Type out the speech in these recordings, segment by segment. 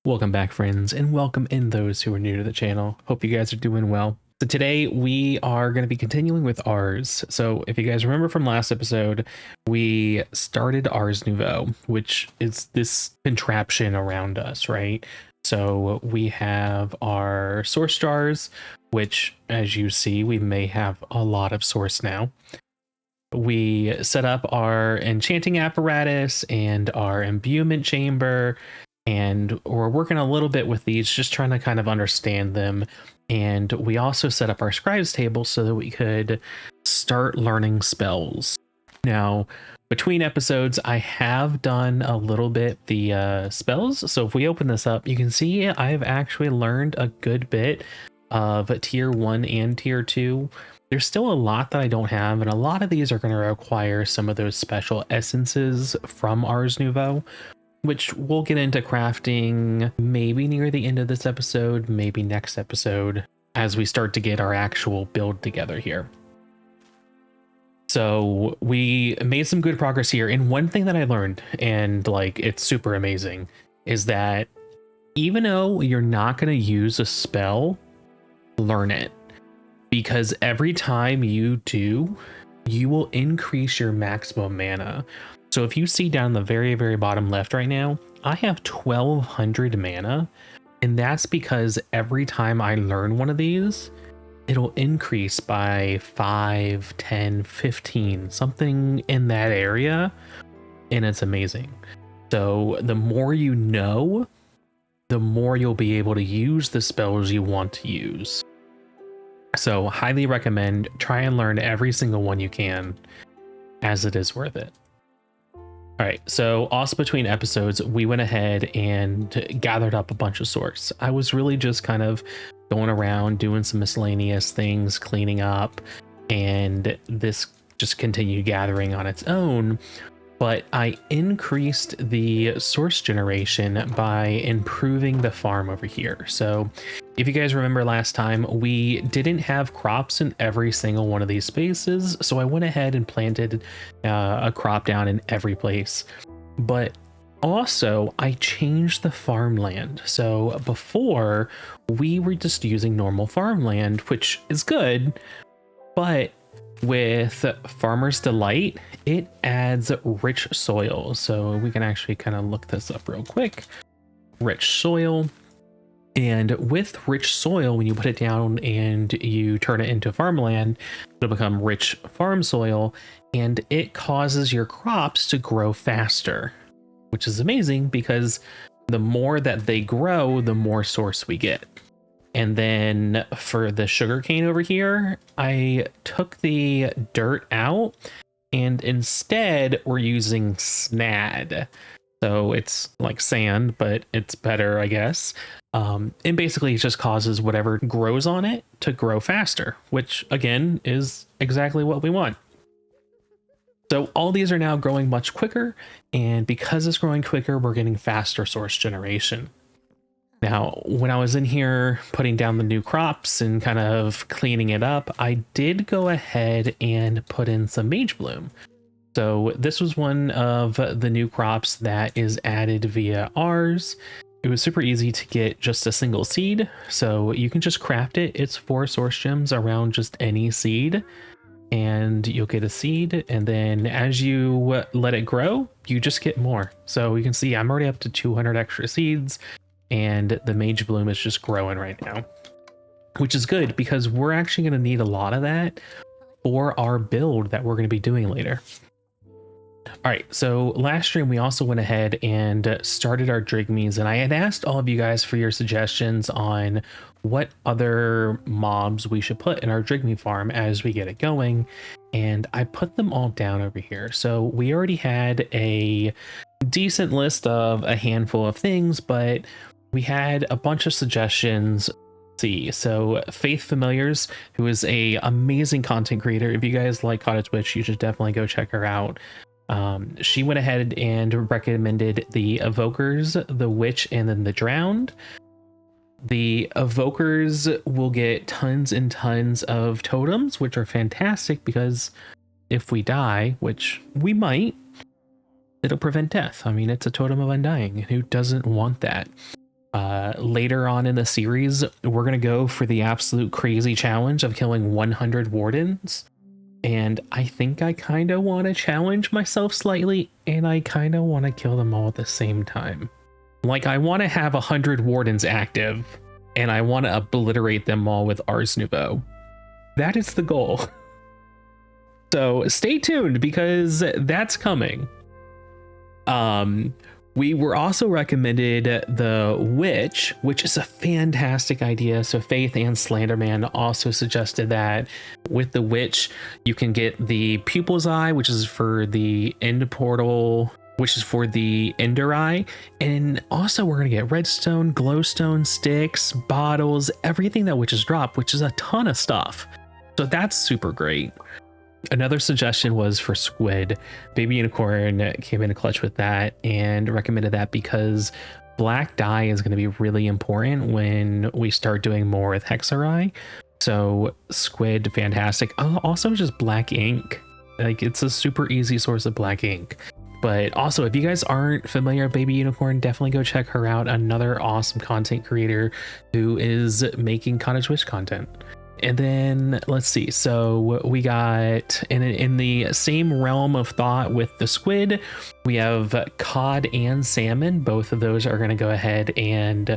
Welcome back, friends, and welcome in those who are new to the channel. Hope you guys are doing well. So today we are going to be continuing with Ars. So if you guys remember from last episode, we started Ars Nouveau, which is this contraption around us, right? So we have our source jars, which as you see, we may have a lot of source now. We set up our enchanting apparatus and our imbuement chamber, and we're working a little bit with these, just trying to kind of understand them. And we also set up our scribes table so that we could start learning spells. Now, between episodes, I have done a little bit the spells. So if we open this up, you can see I've actually learned a good bit of tier 1 and tier 2. There's still a lot that I don't have, and a lot of these are going to require some of those special essences from Ars Nouveau, which we'll get into crafting maybe near the end of this episode, maybe next episode, as we start to get our actual build together here. So we made some good progress here, and one thing that I learned, and like it's super amazing, is that even though you're not going to use a spell, learn it. Because every time you do, you will increase your maximum mana. So if you see down the very bottom left right now, I have 1200 mana, and that's because every time I learn one of these, it'll increase by 5, 10, 15, something in that area, and it's amazing. So the more you know, the more you'll be able to use the spells you want to use. So highly recommend, try and learn every single one you can, as it is worth it. All right, so also between episodes, we went ahead and gathered up a bunch of source. I was really just kind of going around doing some miscellaneous things, cleaning up, and this just continued gathering on its own. But I increased the source generation by improving the farm over here. So if you guys remember last time, we didn't have crops in every single one of these spaces. So I went ahead and planted a crop down in every place. But also I changed the farmland. So before we were just using normal farmland, which is good, but with Farmer's Delight, it adds rich soil. So we can actually kind of look this up real quick. Rich soil. And with rich soil, when you put it down and you turn it into farmland, it'll become rich farm soil, and it causes your crops to grow faster, which is amazing because the more that they grow, the more source we get. And then for the sugarcane over here, I took the dirt out, and instead we're using Snad. So it's like sand, but it's better, I guess. And basically it just causes whatever grows on it to grow faster, which again is exactly what we want. So all these are now growing much quicker, and because it's growing quicker, we're getting faster source generation. Now, when I was in here putting down the new crops and kind of cleaning it up, I did go ahead and put in some Magebloom. So this was one of the new crops that is added via Ars. It was super easy to get just a single seed, so you can just craft it. It's 4 source gems around just any seed, and you'll get a seed, and then as you let it grow, you just get more. So you can see I'm already up to 200 extra seeds, and the Magebloom is just growing right now, which is good because we're actually going to need a lot of that for our build that we're going to be doing later. All right, so last stream we also went ahead and started our Drygmys, and I had asked all of you guys for your suggestions on what other mobs we should put in our Drygmy farm as we get it going, and I put them all down over here. So we already had a decent list of a handful of things, but we had a bunch of suggestions. Let's see, so Faith Familiars, who is a amazing content creator. If you guys like Cottage Witch, you should definitely go check her out. She went ahead and recommended the Evokers, the Witch, and then the Drowned. The Evokers will get tons and tons of totems, which are fantastic because if we die, which we might, it'll prevent death. I mean, it's a totem of undying. Who doesn't want that? Later on in the series, we're going to go for the absolute crazy challenge of killing 100 wardens. And I think I kind of want to challenge myself slightly, and I kind of want to kill them all at the same time. Like, I want to have 100 wardens active, and I want to obliterate them all with Ars Nouveau. That is the goal. So stay tuned, because that's coming. We were also recommended the Witch, which is a fantastic idea. So Faith and Slenderman also suggested that with the Witch, you can get the Pupil's Eye, which is for the End Portal, which is for the Ender Eye. And also we're going to get Redstone, Glowstone, sticks, bottles, everything that witches drop, which is a ton of stuff. So that's super great. Another suggestion was for squid. Baby Unicorn came in clutch with that and recommended that because black dye is going to be really important when we start doing more with Hexarai. So squid, fantastic. Oh, also just black ink. Like, it's a super easy source of black ink. But also, if you guys aren't familiar with Baby Unicorn, definitely go check her out. Another awesome content creator who is making Cottage Witch content. And then let's see, so we got in the same realm of thought with the squid, we have cod and salmon. Both of those are going to go ahead and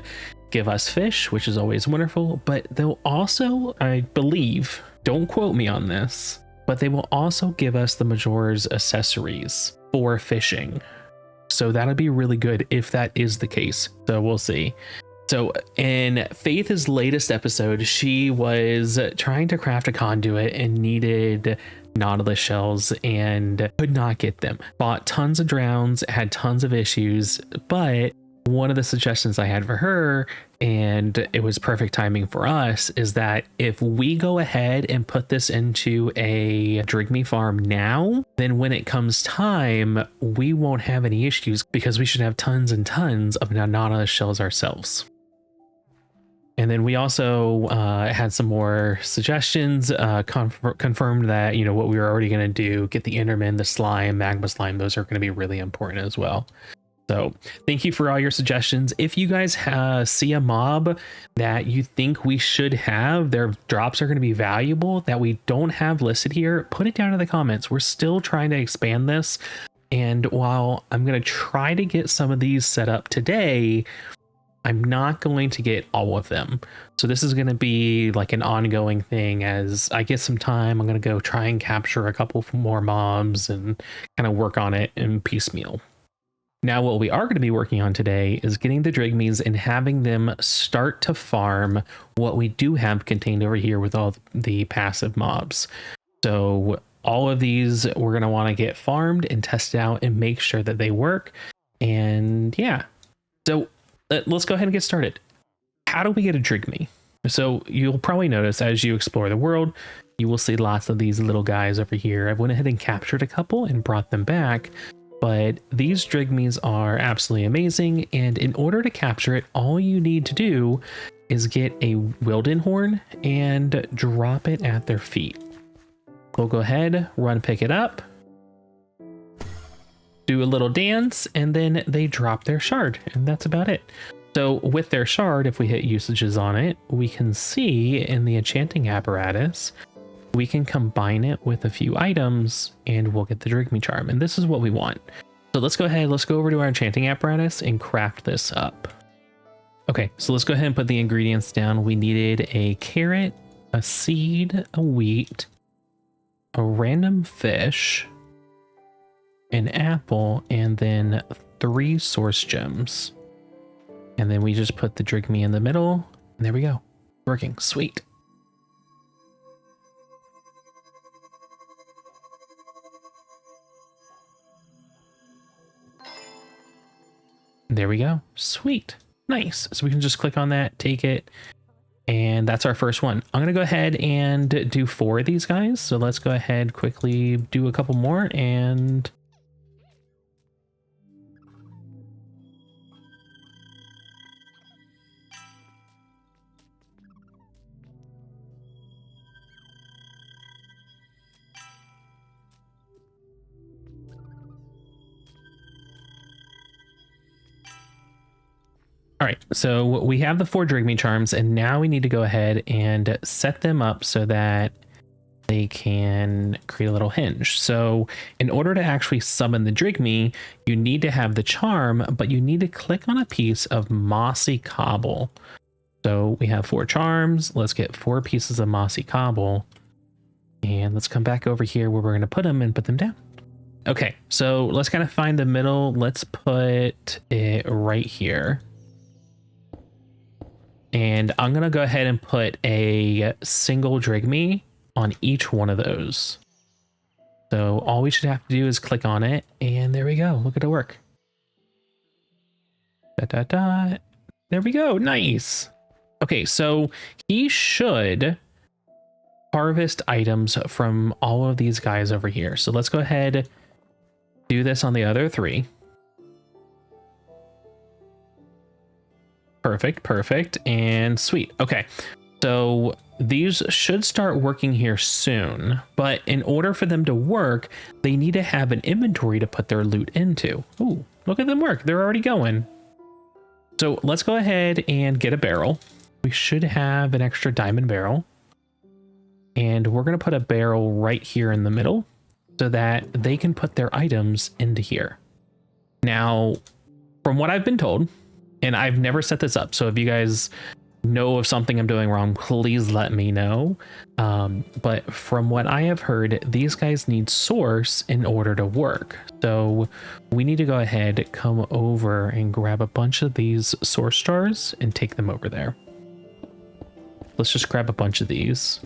give us fish, which is always wonderful. But they'll also, I believe, don't quote me on this, but they will also give us the Major's accessories for fishing. So that'll be really good if that is the case. So we'll see. So in Faith's latest episode, she was trying to craft a conduit and needed nautilus shells and could not get them. Bought tons of drowns, had tons of issues, but one of the suggestions I had for her, and it was perfect timing for us, is that if we go ahead and put this into a Drygmy farm now, then when it comes time, we won't have any issues because we should have tons and tons of nautilus shells ourselves. And then we also had some more suggestions, confirmed that, you know, what we were already going to do, get the Enderman, the slime, magma slime, those are going to be really important as well. So thank you for all your suggestions. If you guys see a mob that you think we should have, their drops are going to be valuable, that we don't have listed here, put it down in the comments. We're still trying to expand this. And while I'm going to try to get some of these set up today, I'm not going to get all of them. So this is going to be like an ongoing thing. As I get some time, I'm going to go try and capture a couple more mobs and kind of work on it in piecemeal. Now, what we are going to be working on today is getting the Drygmys and having them start to farm what we do have contained over here with all the passive mobs. So all of these we're going to want to get farmed and tested out and make sure that they work. And yeah, so let's go ahead and get started. How do we get a Drygmy? So you'll probably notice as you explore the world, you will see lots of these little guys over here. I went ahead and captured a couple and brought them back, but these Drygmys are absolutely amazing. And in order to capture it, all you need to do is get a Wilden horn and drop it at their feet. We'll go ahead, run, pick it up, do a little dance, and then they drop their shard, and that's about it. So with their shard, if we hit usages on it, we can see in the enchanting apparatus, we can combine it with a few items and we'll get the Drygmy charm. And this is what we want. So let's go ahead, let's go over to our enchanting apparatus and craft this up. Okay, so let's go ahead and put the ingredients down. We needed a carrot, a seed, a wheat, a random fish, an apple, and then 3 source gems. And then we just put the Drygmy in the middle, and there we go. Working. Sweet. There we go. Sweet. Nice. So we can just click on that, take it, and that's our first one. I'm going to go ahead and do 4 of these guys. So let's go ahead, quickly do a couple more, and All right, so we have the 4 Drygmy charms, and now we need to go ahead and set them up so that they can create a little hinge. So in order to actually summon the Drygmy, you need to have the charm, but you need to click on a piece of mossy cobble. So we have 4 charms. Let's get 4 pieces of mossy cobble, and let's come back over here where we're going to put them and put them down. Okay, so let's kind of find the middle. Let's put it right here. And I'm going to go ahead and put a single Drygmy on each one of those. So all we should have to do is click on it, and there we go. Look at it work. There we go. Nice. Okay, so he should harvest items from all of these guys over here. So let's go ahead, do this on the other 3. Perfect, and sweet. Okay, so these should start working here soon, but in order for them to work, they need to have an inventory to put their loot into. Ooh, look at them work. They're already going. So let's go ahead and get a barrel. We should have an extra diamond barrel. And we're going to put a barrel right here in the middle so that they can put their items into here. Now, from what I've been told, and I've never set this up, so if you guys know of something I'm doing wrong, please let me know. But from what I have heard, these guys need source in order to work. So we need to go ahead, come over and grab a bunch of these source stars and take them over there. Let's just grab a bunch of these.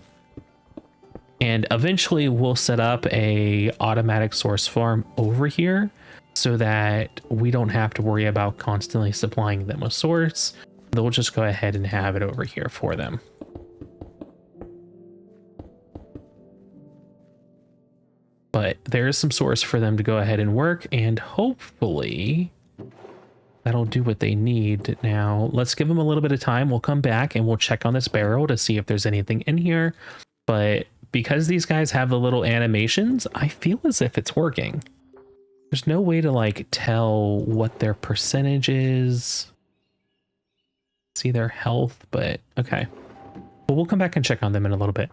And eventually we'll set up a automatic source farm over here so that we don't have to worry about constantly supplying them with source. They'll just go ahead and have it over here for them. But there's some source for them to go ahead and work, and hopefully that'll do what they need. Now let's give them a little bit of time. We'll come back and we'll check on this barrel to see if there's anything in here. But because these guys have the little animations, I feel as if it's working. There's no way to like tell what their percentage is. See their health, but okay. Well, we'll come back and check on them in a little bit.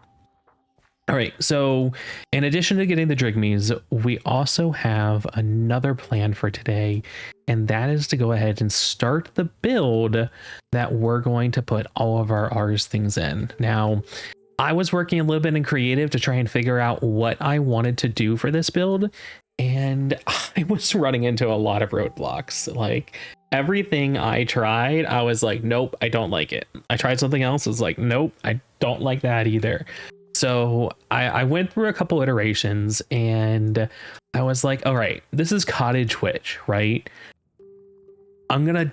All right, so in addition to getting the Drygmys, we also have another plan for today, and that is to go ahead and start the build that we're going to put all of our Ars things in. Now, I was working a little bit in creative to try and figure out what I wanted to do for this build, and I was running into a lot of roadblocks. Like everything I tried, I was like, nope, I don't like it. I tried something else, it's like, nope, I don't like that either. So I went through a couple iterations and I was like, all right, this is Cottage Witch, right? I'm going to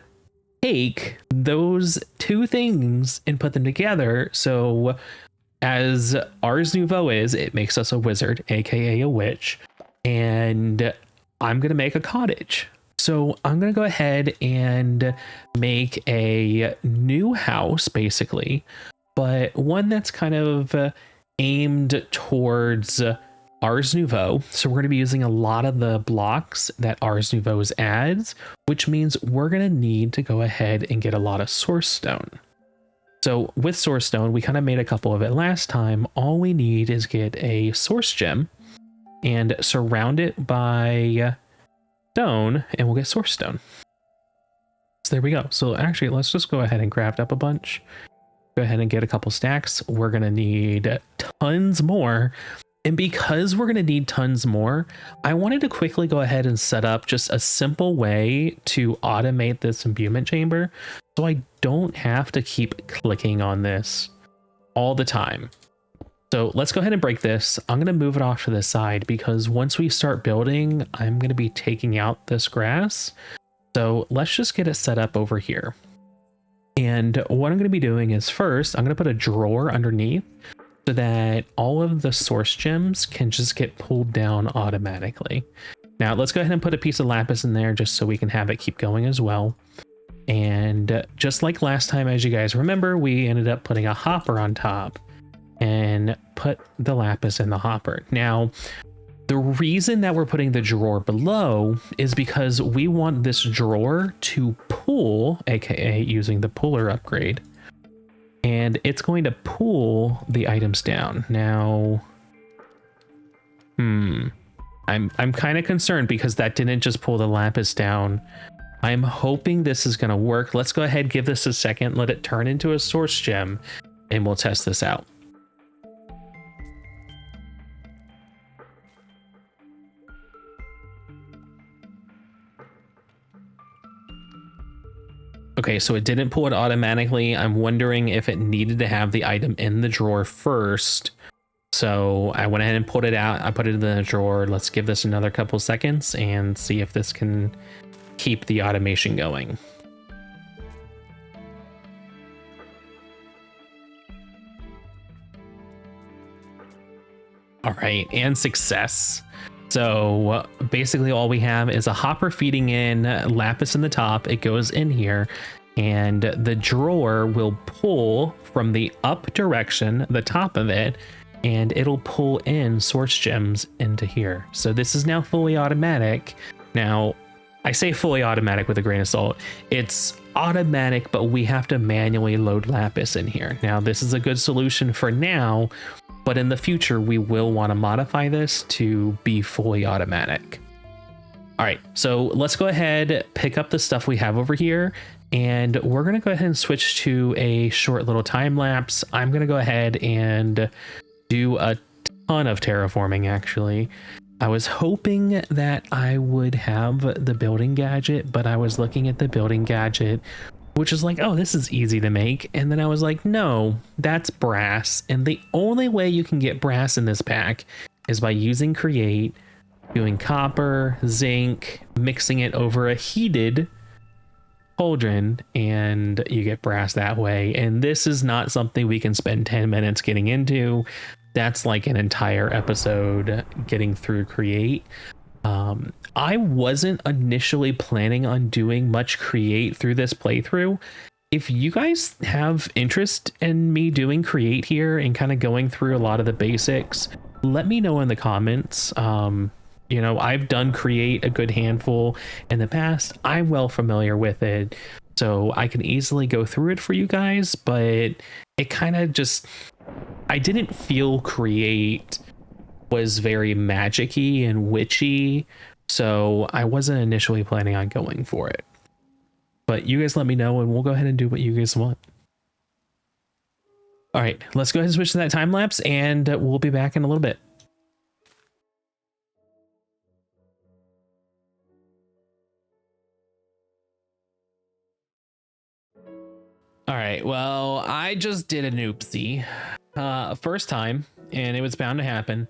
take those 2 things and put them together. So as Ars Nouveau is, it makes us a wizard, aka a witch, and I'm going to make a cottage. So I'm going to go ahead and make a new house, basically, but one that's kind of aimed towards Ars Nouveau. So we're going to be using a lot of the blocks that Ars Nouveau adds, which means we're going to need to go ahead and get a lot of source stone. So with source stone, we kind of made a couple of it last time. All we need is get a source gem and surround it by stone, and we'll get source stone. So there we go. So actually, let's just go ahead and craft up a bunch. Go ahead and get a couple stacks. We're going to need tons more. And because we're going to need tons more, I wanted to quickly go ahead and set up just a simple way to automate this imbuement chamber so I don't have to keep clicking on this all the time. So let's go ahead and break this. I'm going to move it off to the side because once we start building, I'm going to be taking out this grass. So let's just get it set up over here. And what I'm going to be doing is first, I'm going to put a drawer underneath so that all of the source gems can just get pulled down automatically. Now let's go ahead and put a piece of lapis in there just so we can have it keep going as well. And just like last time, as you guys remember, we ended up putting a hopper on top and put the lapis in the hopper. Now, The reason that we're putting the drawer below is because we want this drawer to pull, aka using the puller upgrade, and it's going to pull the items down. Now, I'm kind of concerned because that didn't just pull the lapis down. I'm hoping this is going to work. Let's go ahead, give this a second, let it turn into a source gem, and we'll test this out. Okay, so it didn't pull it automatically. I'm wondering if it needed to have the item in the drawer first. So I went ahead and pulled it out. I put it in the drawer. Let's give this another couple seconds and see if this can keep the automation going. All right, and success. So basically all we have is a hopper feeding in lapis in the top. It goes in here and the drawer will pull from the up direction, the top of it, and it'll pull in source gems into here. So this is now fully automatic. Now, I say fully automatic with a grain of salt. It's automatic, but we have to manually load lapis in here. Now, this is a good solution for now, but in the future, we will want to modify this to be fully automatic. All right, so let's go ahead, pick up the stuff we have over here, and we're going to go ahead and switch to a short little time lapse. I'm going to go ahead and do a ton of terraforming, actually. I was hoping that I would have the building gadget, but I was looking at the building gadget, which is like, oh, this is easy to make. And then I was like, no, that's brass. And the only way you can get brass in this pack is by using create, doing copper, zinc, mixing it over a heated cauldron, and you get brass that way. And this is not something we can spend 10 minutes getting into. That's like an entire episode getting through create. I wasn't initially planning on doing much create through this playthrough. If you guys have interest in me doing create here and kind of going through a lot of the basics, let me know in the comments. You know, I've done create a good handful in the past. I'm well familiar with it, so I can easily go through it for you guys, but it kind of just, I didn't feel create was very magic-y and witchy, so I wasn't initially planning on going for it. But you guys let me know and we'll go ahead and do what you guys want. All right, let's go ahead and switch to that time lapse and we'll be back in a little bit. All right, well, I just did an oopsie. First time, and it was bound to happen.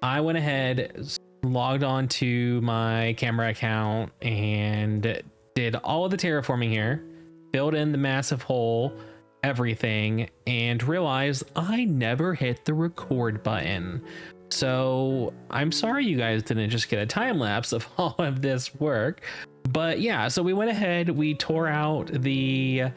I went ahead, logged on to my camera account and did all of the terraforming here, filled in the massive hole, everything, and realized I never hit the record button. So I'm sorry you guys didn't just get a time lapse of all of this work. But yeah, so we went ahead, we tore out the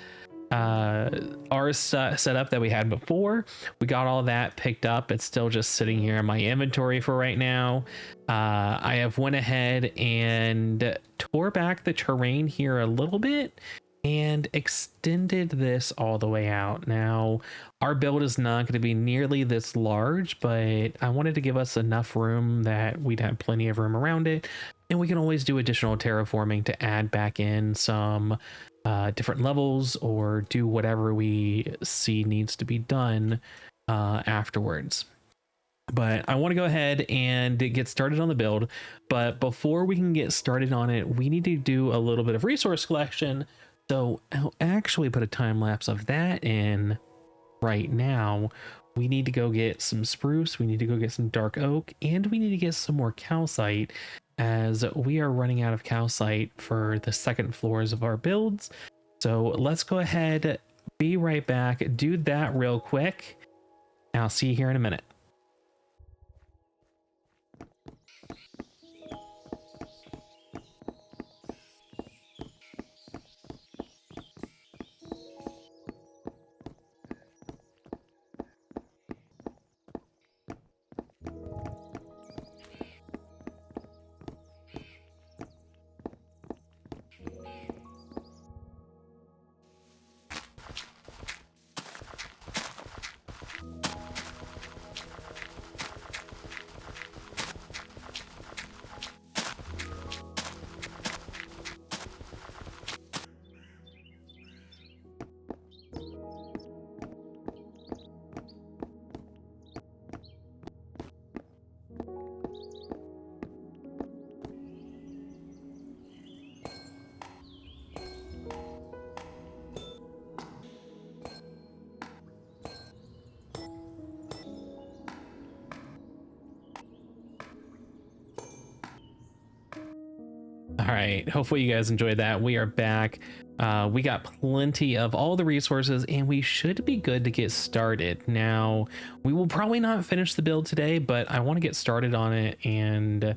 Ars setup that we had before. We got all that picked up. It's still just sitting here in my inventory for right now. I have went ahead and tore back the terrain here a little bit and extended this all the way out. Now, our build is not going to be nearly this large, but I wanted to give us enough room that we'd have plenty of room around it, and we can always do additional terraforming to add back in some different levels or do whatever we see needs to be done afterwards. But I want to go ahead and get started on the build. But before we can get started on it, we need to do a little bit of resource collection. So I'll actually put a time lapse of that in right now. We need to go get some spruce, we need to go get some dark oak, and we need to get some more calcite, as we are running out of calcite for the second floors of our builds. So let's go ahead, be right back, do that real quick, and I'll see you here in a minute. right, hopefully you guys enjoyed that. We are back. We got plenty of all the resources and we should be good to get started. Now, we will probably not finish the build today, but I want to get started on it and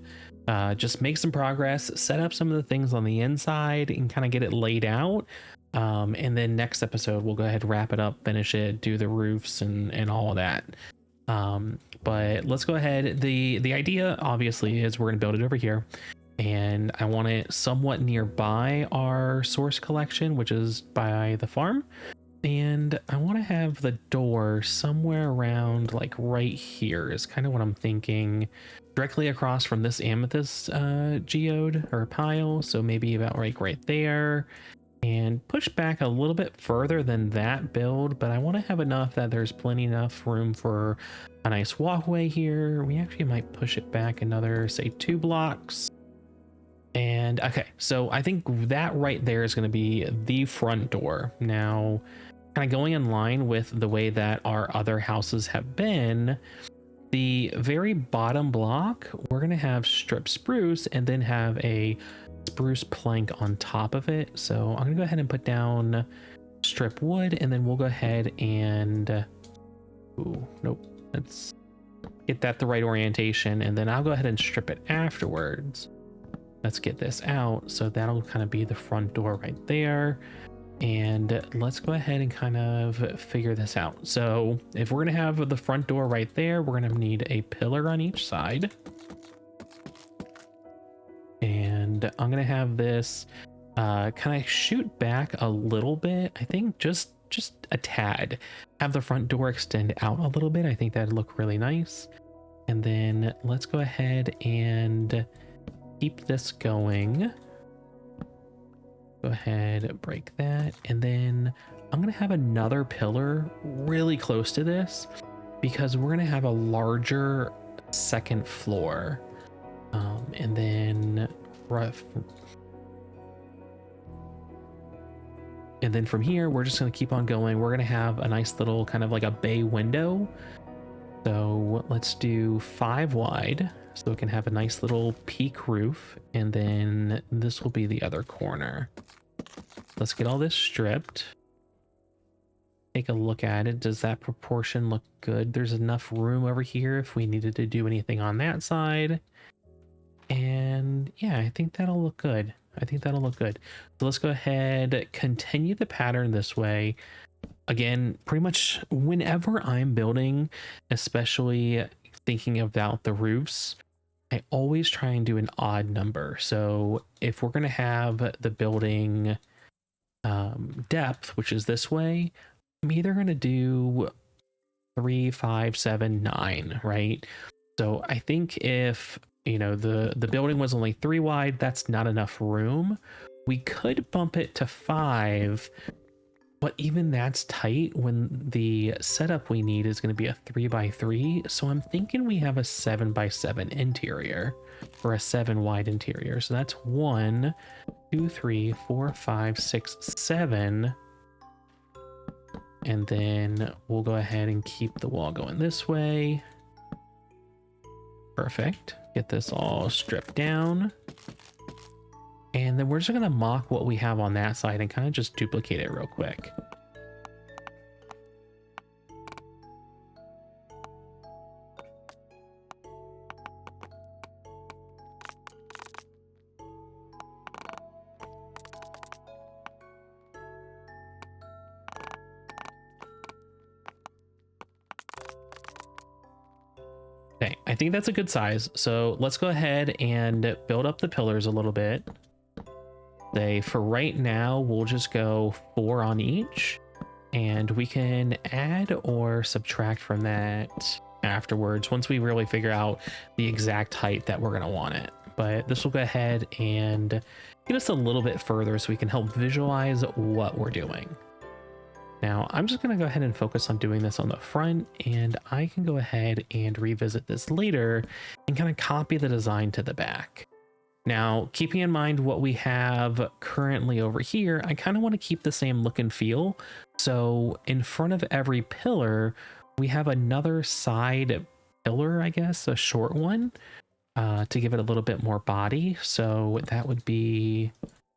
just make some progress, set up some of the things on the inside and kind of get it laid out. And then next episode, we'll go ahead, wrap it up, finish it, do the roofs and all of that. But let's go ahead. The idea obviously is we're going to build it over here. And I want it somewhat nearby our source collection, which is by the farm. And I want to have the door somewhere around like right here is kind of what I'm thinking, directly across from this amethyst geode or pile. So maybe about right there, and push back a little bit further than that build. But I want to have enough that there's plenty enough room for a nice walkway here. We actually might push it back another, say 2 blocks. And okay, so I think that right there is going to be the front door. Now, kind of going in line with the way that our other houses have been, the very bottom block, we're going to have strip spruce and then have a spruce plank on top of it. So I'm going to go ahead and put down strip wood, and then we'll go ahead and, ooh, nope, let's get that the right orientation, and then I'll go ahead and strip it afterwards. Let's get this out. So that'll kind of be the front door right there. And let's go ahead and kind of figure this out. So if we're going to have the front door right there, we're going to need a pillar on each side. And I'm going to have this kind of shoot back a little bit. I think just a tad. Have the front door extend out a little bit. I think that'd look really nice. And then let's go ahead and keep this going. Go ahead, break that. And then I'm going to have another pillar really close to this because we're going to have a larger second floor. And then from here, we're just going to keep on going. We're going to have a nice little kind of like a bay window. So let's do 5 wide. So it can have a nice little peak roof, and then this will be the other corner. Let's get all this stripped. Take a look at it. Does that proportion look good? There's enough room over here if we needed to do anything on that side. And yeah, I think that'll look good. So let's go ahead, continue the pattern this way. Again, pretty much whenever I'm building, especially thinking about the roofs, I always try and do an odd number. So if we're going to have the building depth, which is this way, I'm either going to do 3, 5, 7, 9, right? So I think if, you know, the building was only 3 wide, that's not enough room. We could bump it to 5, but even that's tight when the setup we need is going to be a 3x3. So I'm thinking we have a 7x7 interior, or a 7 wide interior. So that's 1, 2, 3, 4, 5, 6, 7. And then we'll go ahead and keep the wall going this way. Perfect. Get this all stripped down. And then we're just going to mock what we have on that side and kind of just duplicate it real quick. Okay, I think that's a good size. So let's go ahead and build up the pillars a little bit. For right now, we'll just go 4 on each, and we can add or subtract from that afterwards once we really figure out the exact height that we're going to want it. But this will go ahead and get us a little bit further so we can help visualize what we're doing. Now, I'm just going to go ahead and focus on doing this on the front, and I can go ahead and revisit this later and kind of copy the design to the back. Now, keeping in mind what we have currently over here, I kind of want to keep the same look and feel. So in front of every pillar, we have another side pillar, I guess, a short one. to give it a little bit more body. So that would be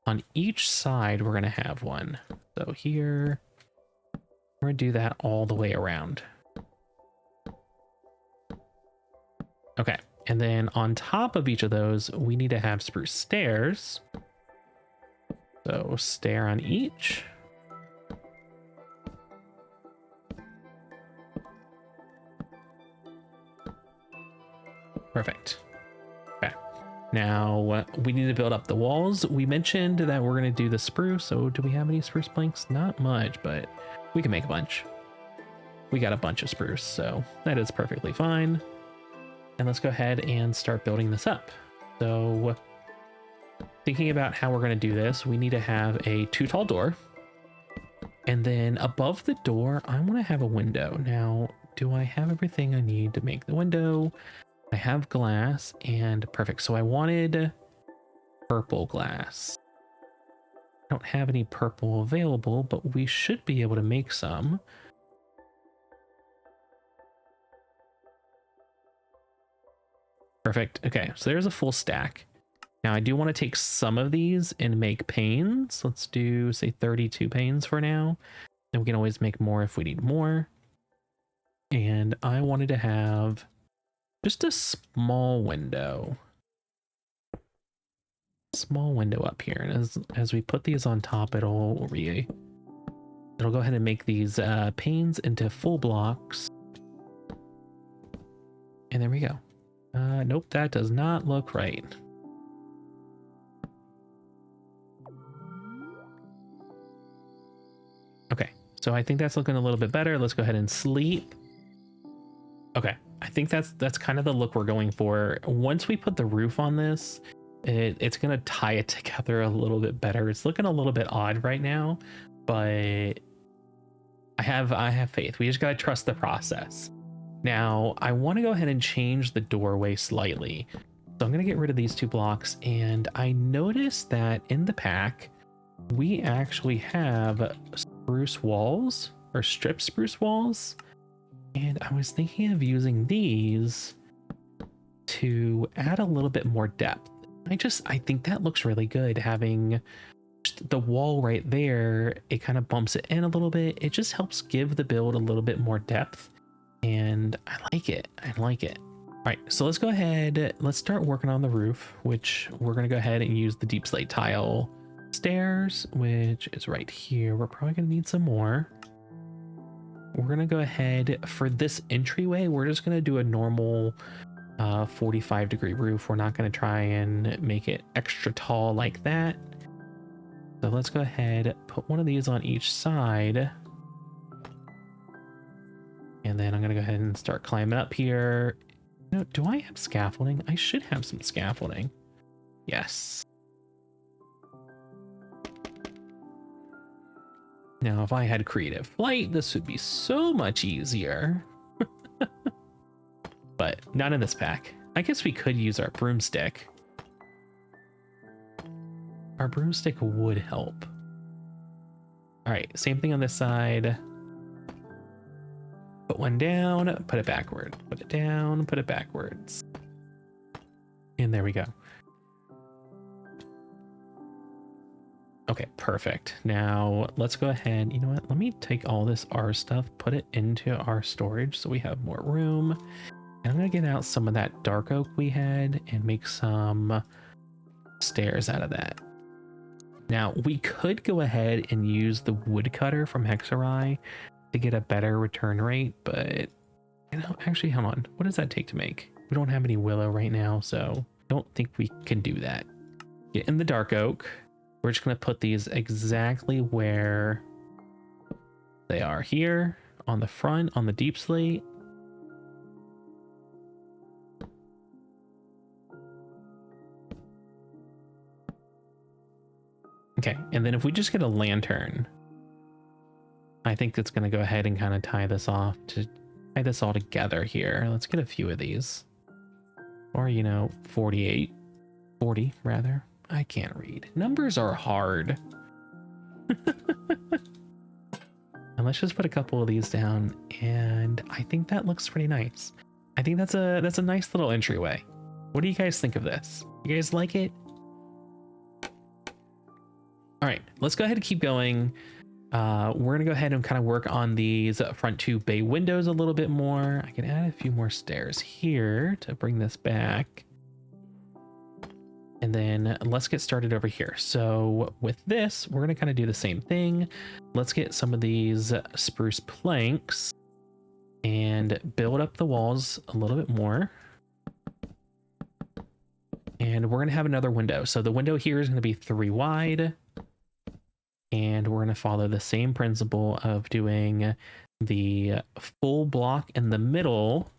on each side, we're going to have one. So here, we're going to do that all the way around. Okay. And then on top of each of those, we need to have spruce stairs. So stair on each. Perfect. Okay. Now we need to build up the walls. We mentioned that we're going to do the spruce. So do we have any spruce planks? Not much, but we can make a bunch. We got a bunch of spruce, so that is perfectly fine. And let's go ahead and start building this up. So thinking about how we're going to do this, we need to have a 2 tall door. And then above the door, I want to have a window. Now, do I have everything I need to make the window? I have glass and perfect. So I wanted purple glass. I don't have any purple available, but we should be able to make some. Perfect. Okay, so there's a full stack. Now I do want to take some of these and make panes. Let's do, say, 32 panes for now. And we can always make more if we need more. And I wanted to have just a small window. Small window up here. And as we put these on top, it'll go ahead and make these panes into full blocks. And there we go. Nope, that does not look right. Okay, so I think that's looking a little bit better. Let's go ahead and sleep. Okay, I think that's kind of the look we're going for. Once we put the roof on this, it's gonna tie it together a little bit better. It's looking a little bit odd right now, but I have faith. We just gotta trust the process. Now, I want to go ahead and change the doorway slightly. So I'm going to get rid of these 2 blocks. And I noticed that in the pack, we actually have spruce walls or strip spruce walls. And I was thinking of using these to add a little bit more depth. I think that looks really good, having the wall right there. It kind of bumps it in a little bit. It just helps give the build a little bit more depth. And I like it. I like it. All right, so let's go ahead. Let's start working on the roof, which we're going to go ahead and use the deep slate tile stairs, which is right here. We're probably going to need some more. We're going to go ahead for this entryway. We're just going to do a normal 45-degree roof. We're not going to try and make it extra tall like that. So let's go ahead, put one of these on each side. And then I'm going to go ahead and start climbing up here. You know, do I have scaffolding? I should have some scaffolding. Yes. Now, if I had creative flight, this would be so much easier. But not in this pack. I guess we could use our broomstick. Our broomstick would help. All right, same thing on this side. Put one down, put it backward, put it down, put it backwards. And there we go. Okay, perfect. Now let's go ahead. You know what? Let me take all this Ars stuff, put it into our storage so we have more room. And I'm going to get out some of that dark oak we had and make some stairs out of that. Now we could go ahead and use the woodcutter from Hexarai to get a better return rate, but you know, actually, hold on. What does that take to make? We don't have any willow right now, so I don't think we can do that. Get in the dark oak. We're just going to put these exactly where they are here on the front, on the deep slate. Okay, and then if we just get a lantern, I think it's going to go ahead and kind of tie this off to tie this all together here. Let's get a few of these. Or, you know, 40 rather. I can't read. Numbers are hard. And let's just put a couple of these down, and I think that looks pretty nice. I think that's a nice little entryway. What do you guys think of this? You guys like it? All right, let's go ahead and keep going. We're gonna go ahead and kind of work on these front two bay windows a little bit more. I can add a few more stairs here to bring this back. And then let's get started over here. So with this, we're gonna kind of do the same thing. Let's get some of these spruce planks and build up the walls a little bit more. And we're gonna have another window. So the window here is gonna be 3 wide. And we're gonna follow the same principle of doing the full block in the middle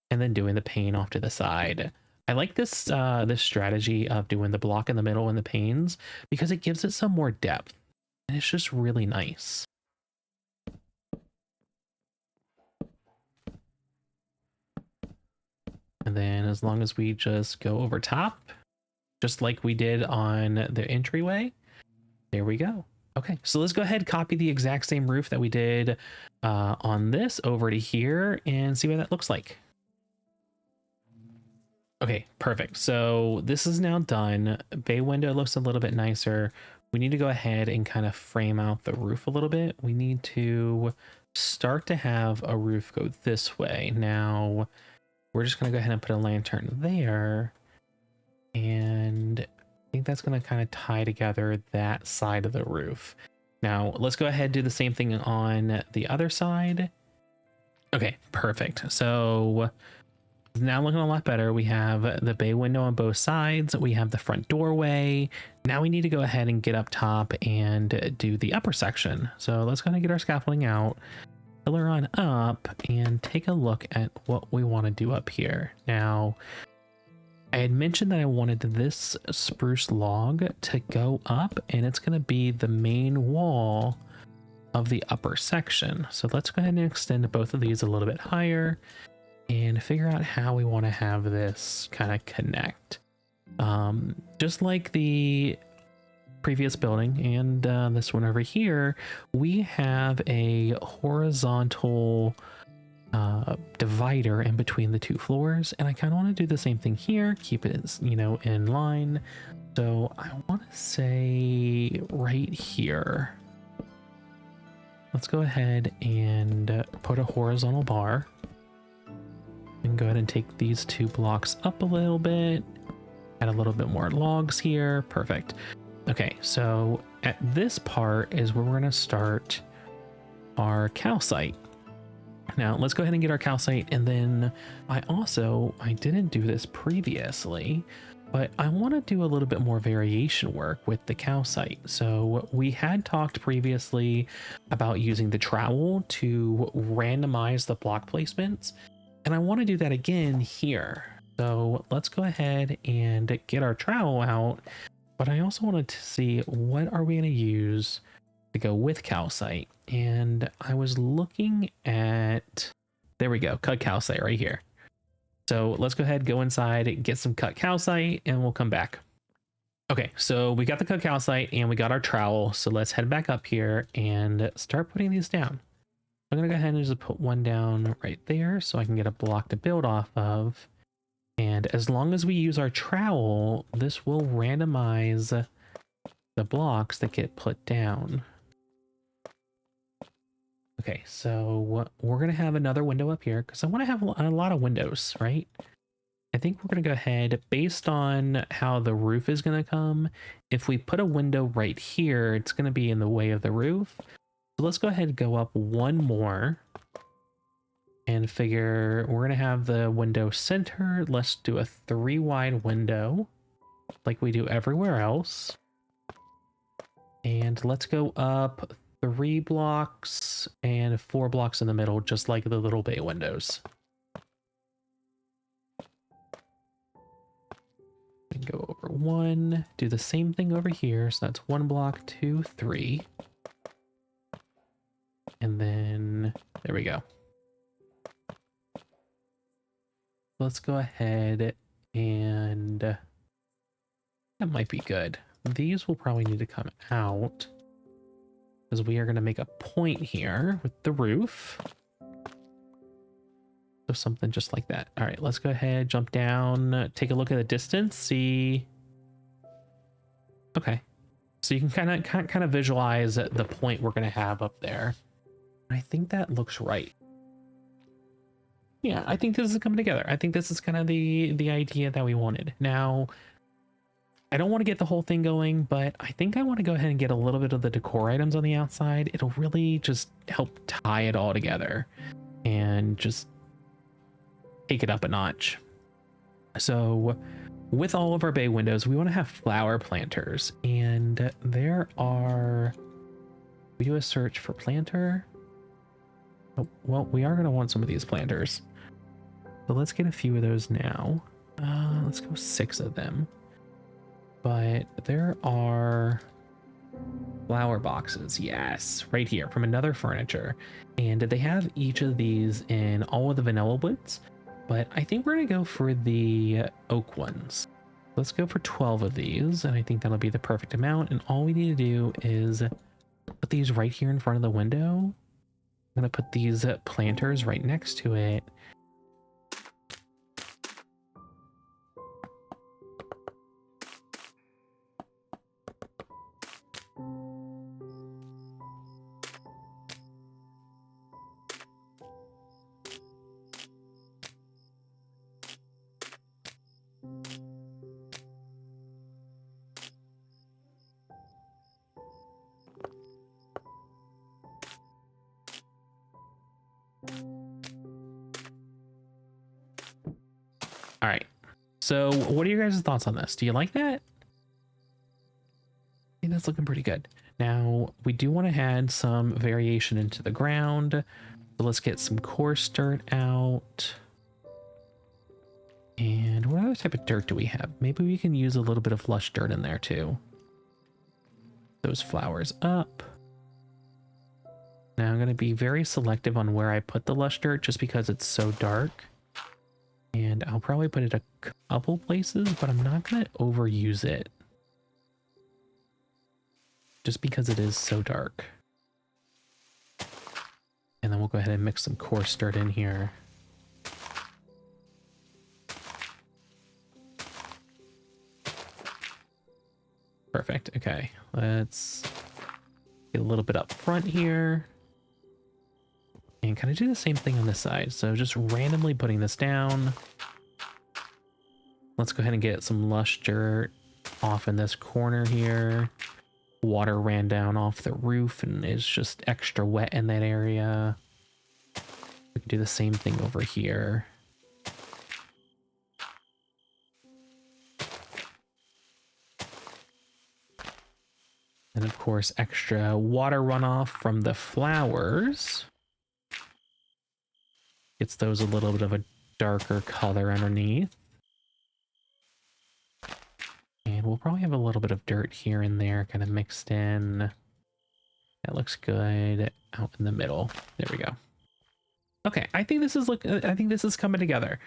and then doing the pane off to the side. I like this this strategy of doing the block in the middle and the panes because it gives it some more depth. And it's just really nice. And then as long as we just go over top, just like we did on the entryway, there we go. Okay, so let's go ahead and copy the exact same roof that we did on this over to here and see what that looks like. Okay, perfect. So this is now done. Bay window looks a little bit nicer. We need to go ahead and kind of frame out the roof a little bit. We need to start to have a roof go this way. Now, we're just going to go ahead and put a lantern there. And I think that's going to kind of tie together that side of the roof. Now, let's go ahead and do the same thing on the other side. Okay, perfect. So now looking a lot better. We have the bay window on both sides. We have the front doorway. Now we need to go ahead and get up top and do the upper section. So let's go ahead and get our scaffolding out, pillar on up, and take a look at what we want to do up here. Now, I had mentioned that I wanted this spruce log to go up, and it's going to be the main wall of the upper section. So let's go ahead and extend both of these a little bit higher and figure out how we want to have this kind of connect. Just like the previous building and this one over here, we have a horizontal divider in between the 2 floors, and I kind of want to do the same thing here, keep it, you know, in line. So I want to say right here, let's go ahead and put a horizontal bar. And go ahead and take these 2 blocks up a little bit, add a little bit more logs here. Perfect. Okay, so at this part is where we're going to start our calcite. Now let's go ahead and get our calcite, and then I didn't do this previously, but I want to do a little bit more variation work with the calcite. So we had talked previously about using the trowel to randomize the block placements. And I want to do that again here. So let's go ahead and get our trowel out. But I also wanted to see what are we going to use to go with calcite. And I was looking at, there we go, cut calcite right here. So let's go ahead, go inside, get some cut calcite, and we'll come back. Okay, so we got the cut calcite and we got our trowel. So let's head back up here and start putting these down. I'm going to go ahead and just put one down right there so I can get a block to build off of. And as long as we use our trowel, this will randomize the blocks that get put down. Okay, so we're going to have another window up here because I want to have a lot of windows, right? I think we're going to go ahead, based on how the roof is going to come, if we put a window right here, it's going to be in the way of the roof. So let's go ahead and go up one more and figure we're going to have the window center. Let's do a 3 wide window like we do everywhere else. And let's go up 3 blocks and 4 blocks in the middle, just like the little bay windows. And go over 1, do the same thing over here. So that's 1 block, 2, 3. And then there we go. Let's go ahead and that might be good. These will probably need to come out because we are going to make a point here with the roof. So something just like that. All right, let's go ahead, jump down, take a look at the distance, see. Okay, so you can kind of visualize the point we're going to have up there. I think that looks right. Yeah, I think this is coming together. I think this is kind of the idea that we wanted. Now, I don't want to get the whole thing going, but I think I want to go ahead and get a little bit of the decor items on the outside. It'll really just help tie it all together and just take it up a notch. So with all of our bay windows, we want to have flower planters, and there are, we do a search for planter. Oh, well, we are going to want some of these planters. So let's get a few of those now. Let's go 6 of them. But there are flower boxes, yes, right here from Another Furniture. And they have each of these in all of the vanilla woods, but I think we're gonna go for the oak ones. Let's go for 12 of these, and I think that'll be the perfect amount. And all we need to do is put these right here in front of the window. I'm gonna put these planters right next to it. All right, so what are your guys' thoughts on this? Do you like that? I think that's looking pretty good. Now, we do want to add some variation into the ground. So let's get some coarse dirt out. And what other type of dirt do we have? Maybe we can use a little bit of lush dirt in there too. Those flowers up. Now I'm going to be very selective on where I put the lush dirt just because it's so dark. And I'll probably put it a couple places, but I'm not going to overuse it. Just because it is so dark. And then we'll go ahead and mix some coarse dirt in here. Perfect. Okay, let's get a little bit up front here. And kind of do the same thing on this side. So just randomly putting this down. Let's go ahead and get some lush dirt off in this corner here. Water ran down off the roof and is just extra wet in that area. We can do the same thing over here. And of course, extra water runoff from the flowers. Gets those a little bit of a darker color underneath. And we'll probably have a little bit of dirt here and there kind of mixed in. That looks good out in the middle. There we go. Okay, I think this is coming together.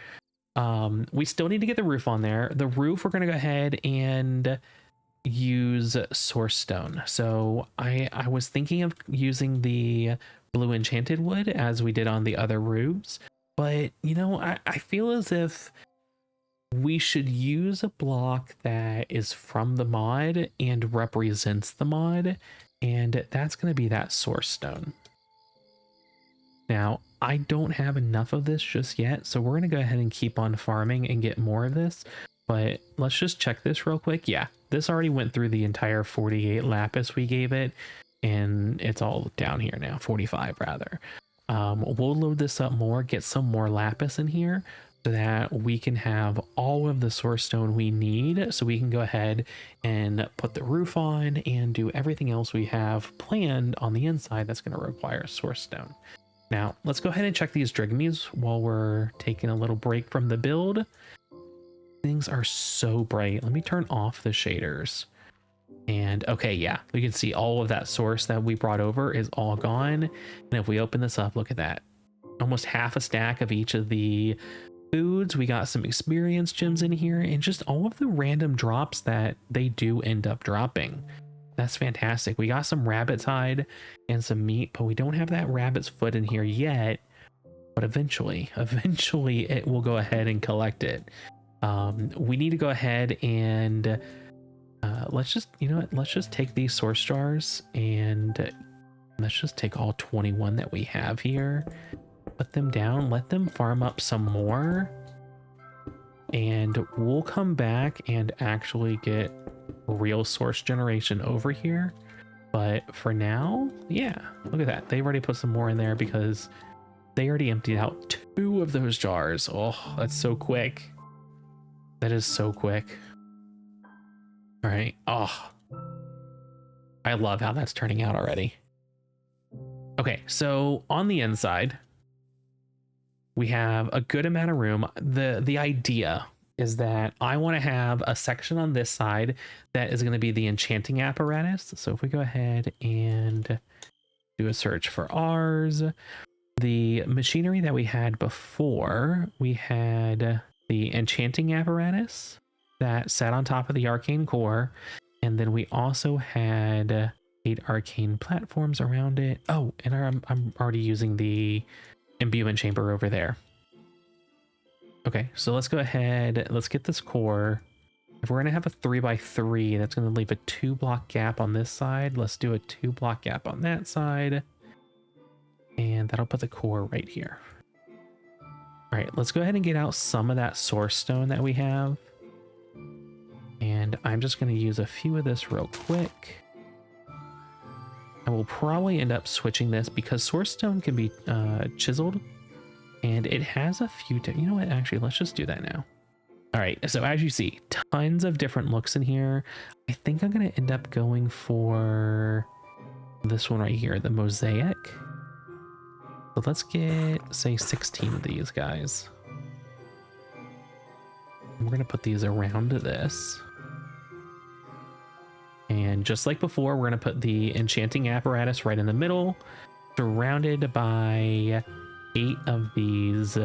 We still need to get the roof on there. The roof, we're going to go ahead and use source stone. So I was thinking of using the blue enchanted wood as we did on the other roofs, but you know, I feel as if we should use a block that is from the mod and represents the mod, and that's going to be that source stone. Now, I don't have enough of this just yet, so we're going to go ahead and keep on farming and get more of this, but let's just check this real quick. Yeah, this already went through the entire 48 lapis we gave it, and it's all down here now, 45 rather. We'll load this up more, get some more lapis in here so that we can have all of the source stone we need, so we can go ahead and put the roof on and do everything else we have planned on the inside that's going to require source stone. Now, let's go ahead and check these Drygmys while we're taking a little break from the build. Things are so bright. Let me turn off the shaders. And okay, yeah, we can see all of that source that we brought over is all gone. And if we open this up, look at that. Almost half a stack of each of the foods. We got some experience gems in here and just all of the random drops that they do end up dropping. That's fantastic. We got some rabbit's hide and some meat, but we don't have that rabbit's foot in here yet. but eventually it will go ahead and collect it. We need to go ahead and let's just, you know what, let's just take these source jars and let's just take all 21 that we have here, put them down, let them farm up some more, and we'll come back and actually get real source generation over here. But for now, yeah, look at that. They've already put some more in there because they already emptied out 2 of those jars. Oh, that's so quick. That is so quick. All right. Oh, I love how that's turning out already. Okay, so on the inside, we have a good amount of room. The idea is that I want to have a section on this side that is going to be the enchanting apparatus. So if we go ahead and do a search for Ars, the machinery that we had before, we had the enchanting apparatus that sat on top of the arcane core, and then we also had 8 arcane platforms around it. Oh, and I'm already using the imbuement chamber over there. Okay, so let's go ahead, let's get this core. If we're gonna have a 3x3, that's gonna leave a 2-block gap on this side. Let's do a 2-block gap on that side, and that'll put the core right here. All right, let's go ahead and get out some of that source stone that we have. And I'm just gonna use a few of this real quick. I will probably end up switching this because source stone can be chiseled, and it has a few, you know what, actually, let's just do that now. All right, so as you see, tons of different looks in here. I think I'm gonna end up going for this one right here, the mosaic. So let's get, say, 16 of these guys. We're gonna put these around this. And just like before, we're gonna put the enchanting apparatus right in the middle, surrounded by 8 of these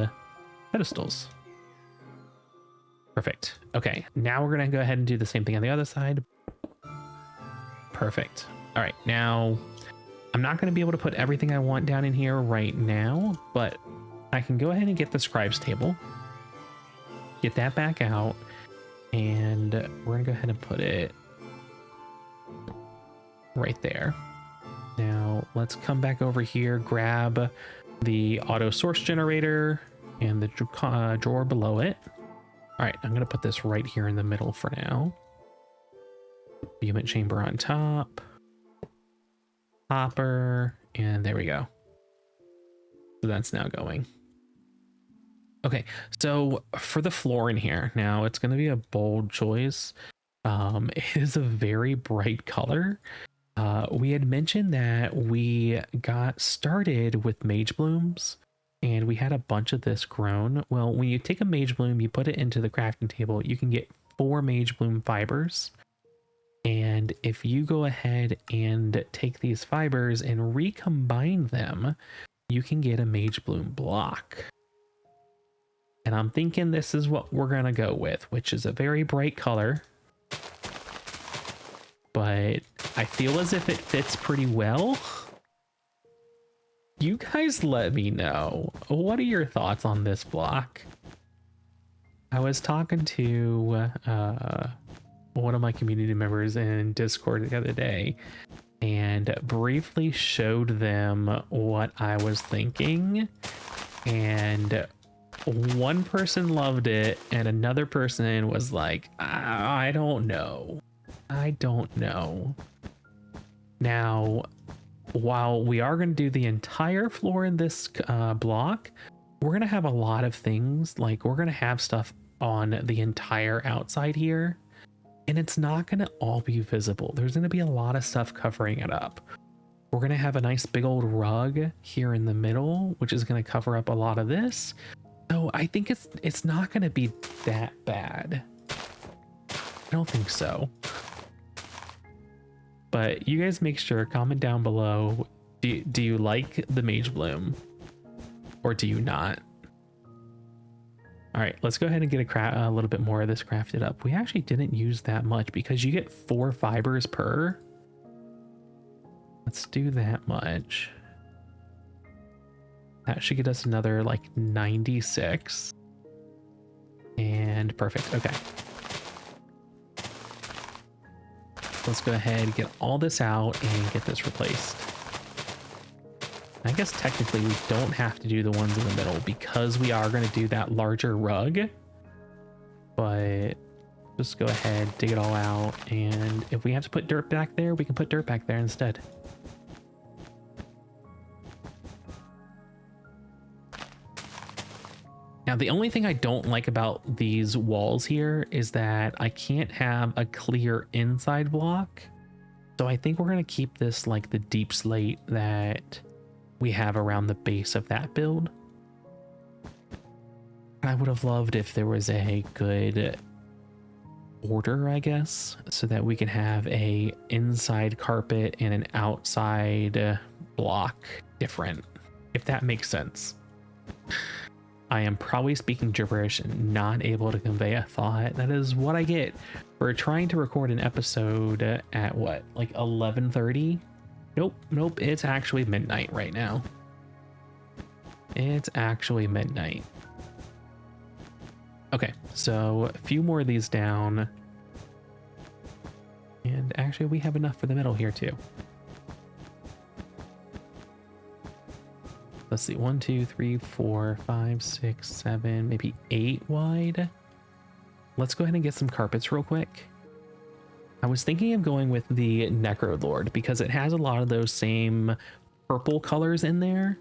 pedestals. Perfect. Okay, now we're gonna go ahead and do the same thing on the other side. Perfect. All right, now I'm not gonna be able to put everything I want down in here right now, but I can go ahead and get the scribe's table, get that back out, and we're gonna go ahead and put it right there. Now let's come back over here, grab the auto source generator and the drawer below it. All right, I'm going to put this right here in the middle for now. Imbuement chamber on top, hopper, and there we go. So that's now going. Okay, so for the floor in here, now it's going to be a bold choice. It is a very bright color. We had mentioned that we got started with Mageblooms and we had a bunch of this grown. Well, when you take a Magebloom, you put it into the crafting table, you can get 4 Magebloom fibers. And if you go ahead and take these fibers and recombine them, you can get a Magebloom block. And I'm thinking this is what we're gonna go with, which is a very bright color. But I feel as if it fits pretty well. You guys let me know. What are your thoughts on this block? I was talking to one of my community members in Discord the other day and briefly showed them what I was thinking. And one person loved it and another person was like, I don't know. I don't know. Now, while we are going to do the entire floor in this block, we're going to have a lot of things. Like, we're going to have stuff on the entire outside here, and it's not going to all be visible. There's going to be a lot of stuff covering it up. We're going to have a nice big old rug here in the middle, which is going to cover up a lot of this. So I think it's not going to be that bad. I don't think so. But you guys make sure, comment down below, do you like the Magebloom or do you not? All right, let's go ahead and get a little bit more of this crafted up. We actually didn't use that much because you get 4 fibers per. Let's do that much. That should get us another like 96. And perfect. Okay. Let's go ahead and get all this out and get this replaced. I guess technically we don't have to do the ones in the middle because we are going to do that larger rug. But just go ahead, dig it all out. And if we have to put dirt back there, we can put dirt back there instead. Now, the only thing I don't like about these walls here is that I can't have a clear inside block. So I think we're going to keep this like the deep slate that we have around the base of that build. I would have loved if there was a good order, I guess, so that we can have a inside carpet and an outside block different, if that makes sense. I am probably speaking gibberish and not able to convey a thought. That is what I get for trying to record an episode at what, like 11:30? Nope, it's actually midnight right now. It's actually midnight. Okay, so a few more of these down. And actually we have enough for the middle here too. Let's see, 1, 2, 3, 4, 5, 6, 7, maybe 8 wide. Let's go ahead and get some carpets real quick. I was thinking of going with the Necrolord because it has a lot of those same purple colors in there.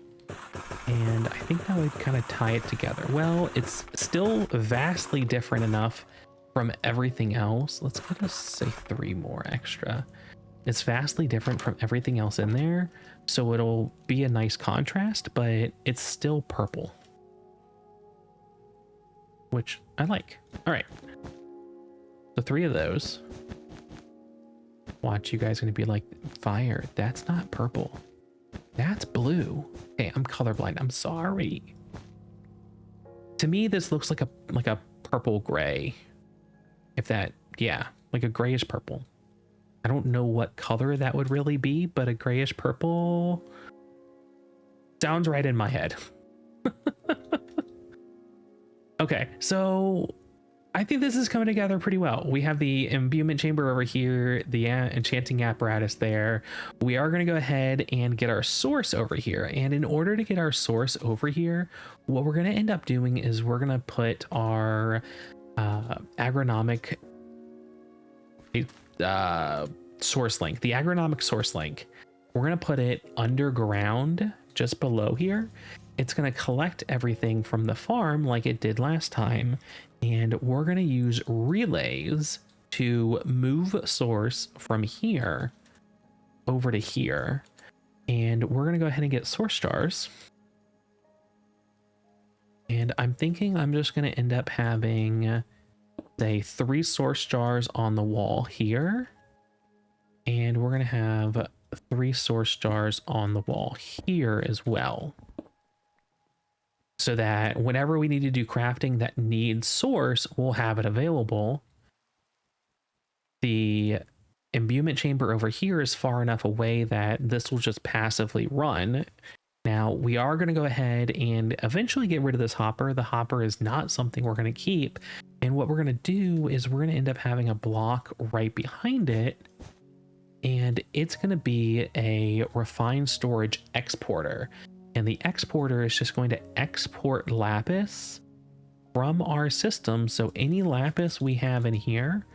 And I think that would kind of tie it together. Well, it's still vastly different enough from everything else. Let's get us, say, 3 more extra. It's vastly different from everything else in there, so it'll be a nice contrast, but it's still purple, which I like. All right, so 3 of those. Watch, you guys are gonna be like, fire, that's not purple, that's blue. Okay, I'm colorblind, I'm sorry. To me, this looks like a purple gray. If that, yeah, like a grayish purple. I don't know what color that would really be, but a grayish purple sounds right in my head. Okay, so I think this is coming together pretty well. We have the imbuement chamber over here, the enchanting apparatus there. We are going to go ahead and get our source over here. And in order to get our source over here, what we're going to end up doing is we're going to put our agronomic source link, the agronomic source link. We're going to put it underground just below here. It's going to collect everything from the farm like it did last time, and we're going to use relays to move source from here over to here. And we're going to go ahead and get source jars. And I'm thinking I'm just going to end up having, say, 3 source jars on the wall here. And we're going to have 3 source jars on the wall here as well. So that whenever we need to do crafting that needs source, we'll have it available. The imbuement chamber over here is far enough away that this will just passively run. Now, we are going to go ahead and eventually get rid of this hopper. The hopper is not something we're going to keep. And what we're going to do is we're going to end up having a block right behind it. And it's going to be a refined storage exporter. And the exporter is just going to export lapis from our system. So any lapis we have in here,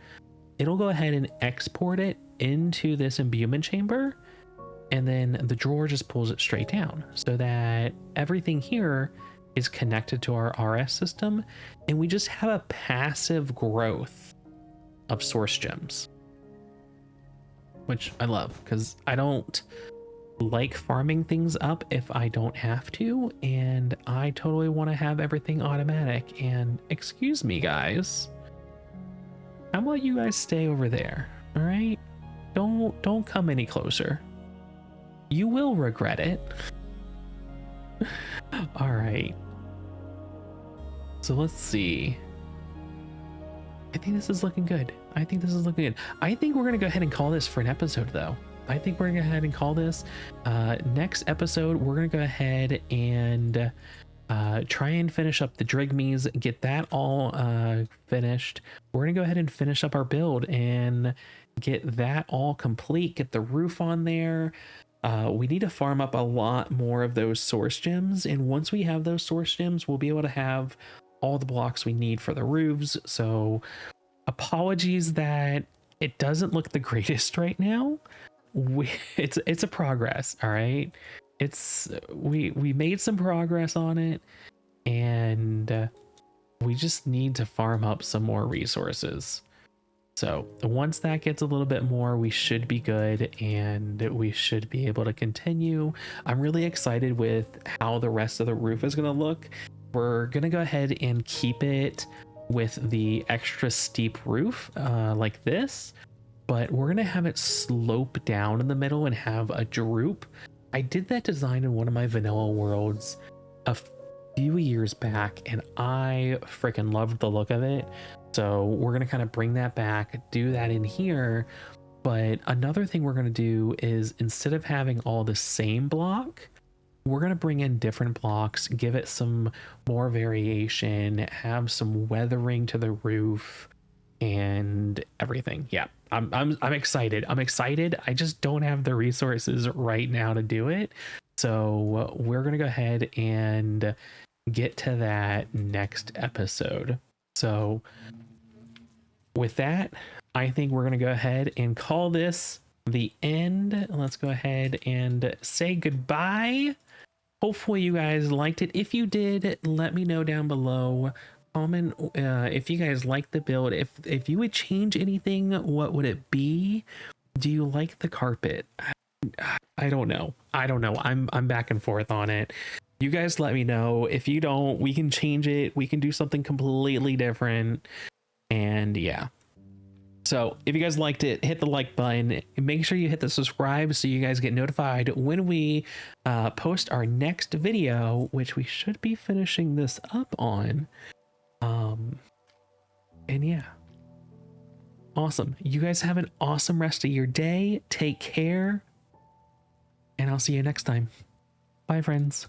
it'll go ahead and export it into this imbuement chamber. And then the drawer just pulls it straight down so that everything here is connected to our RS system. And we just have a passive growth of source gems, which I love because I don't like farming things up if I don't have to, and I totally want to have everything automatic. And excuse me, guys, how about you guys stay over there? All right, don't come any closer. You will regret it. All right, so let's see. I think this is looking good. I think we're gonna go ahead and call this for an episode though. I think we're gonna go ahead and call this. Next episode, we're gonna go ahead and try and finish up the Drygmys, get that all finished. We're gonna go ahead and finish up our build and get that all complete, get the roof on there. We need to farm up a lot more of those source gems, and once we have those source gems, we'll be able to have all the blocks we need for the roofs. So apologies that it doesn't look the greatest right now. It's a progress, all right. We made some progress on it, and we just need to farm up some more resources. So once that gets a little bit more, we should be good and we should be able to continue. I'm really excited with how the rest of the roof is going to look. We're going to go ahead and keep it with the extra steep roof like this, but we're going to have it slope down in the middle and have a droop. I did that design in one of my vanilla worlds a few years back, and I freaking loved the look of it. So we're going to kind of bring that back, do that in here. But another thing we're going to do is, instead of having all the same block, we're going to bring in different blocks, give it some more variation, have some weathering to the roof and everything. Yeah, I'm excited. I'm excited. I just don't have the resources right now to do it. So we're going to go ahead and get to that next episode. So with that, I think we're going to go ahead and call this the end. Let's go ahead and say goodbye. Hopefully you guys liked it. If you did, let me know down below. Comment if you guys liked the build. If you would change anything, what would it be? Do you like the carpet? I don't know. I'm back and forth on it. You guys let me know. If you don't, we can change it. We can do something completely different. And yeah. So if you guys liked it, hit the like button. Make sure you hit the subscribe so you guys get notified when we post our next video, which we should be finishing this up on. And yeah. Awesome. You guys have an awesome rest of your day. Take care. And I'll see you next time. Bye, friends.